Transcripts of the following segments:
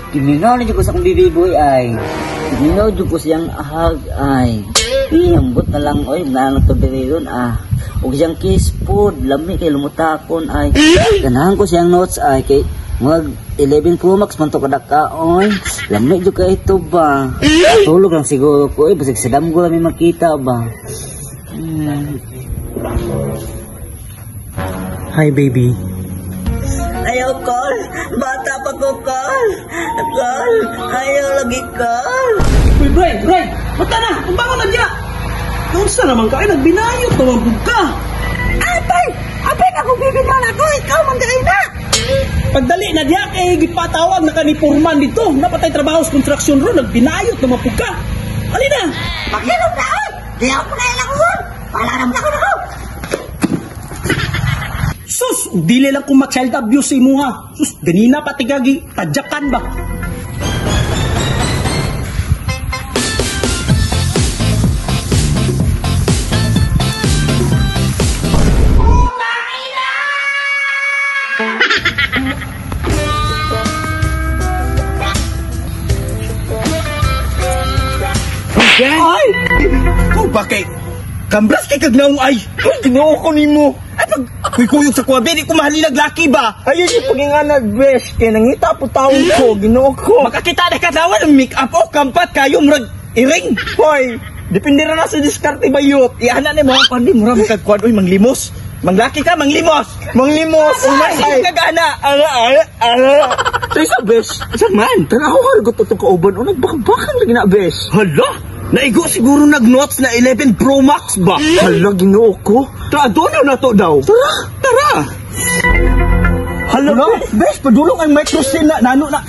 Kiminaw na dyan ko sa kong bibiboy ay. Kiminaw dyan ko siyang ahag ay. Iyambot na lang oy, nalang to ron ah. Huwag siyang kiss food, lami kay lumutakon ay. Ganahan ko siyang notes ay kay mag 11 Pro Max man to kadakaon. Lami dyan ka ito ba? Tulog lang siguro ko eh, basig sa damgo lang may makita ba. Hi baby. Ayaw call, bata pa ko call. Call, ayaw lagi call. Uy Bray, mata na, ang bango na dyan. Kaunsa naman ka, ay nagbinayot naman po ka. Apay na kung bibigyan ako, ikaw mandain na. Pagdali na diya, gipatawag na kanipurman dito. Napatay trabaho sa construction room, nagbinayot naman po ka. Alina! Makinom na ako, di ako na ilang uwan. Palaram na ko na ako. Sus, dili lang kung ma-child abuse sa imo ha. Sus, ganina pati gagi, tadyakan ba? Ay! Kung bakit? Kambras kay kagnaong ay! Ginoo ko ni mo! Ay pag kuyog sa kuwabe, di ko mahalilag laki ba? Ayun yung paginganag, besh. Kaya nangita po taon ko, ginoo ko. Makakita na katawa ng make-up o kampat kayo, murag iring. Hoy, depende na sa diskarte ba yun? Iana na mga pandi, murag magkagkuhan. Uy, manglimos. Manglaki ka, manglimos. Manglimos. Ay, kagana. So isa, besh. Saan man? Tanaw ka, ragot itong kauban. O nagbakang lagi na, besh. Hala? Naigo siguro nag-notes na 11 Pro Max ba? Hala, ginoo ko. Tara, doon na to daw. Tara. Hala, besh, padulong ang microsin na nano na.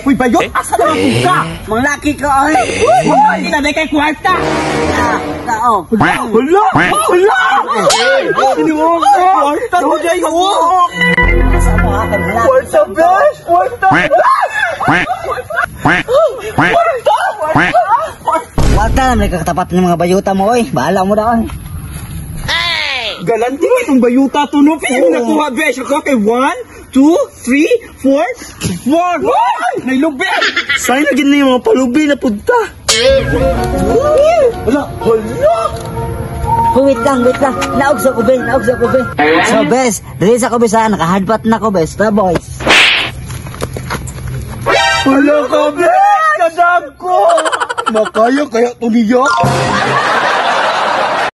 Uy, bayot, asa na ako ka? Mga laki ka ay. Hindi na may kay kwarta. Tao. Hala! Hindi mo ako. Kwarta mo dyan ko. Kwarta, besh! Kwarta! Wata na may kakatapat ng mga bayuta mo oy. Bahala mo daw. Galanti mo itong bayuta to no. Pili nakuha, besh. Ako kay 1, 2, 3, 4, 4. Nailubi. Sa'yo na gina yung mga palubi na punta. Hala. Wait lang. Naog sa kubi. So, bes, dali sa kubi sa naka-hardpat na ko, bes. Tara, boys. Hala ka, besh! Kadag ko! Makaya kaya tumiyak?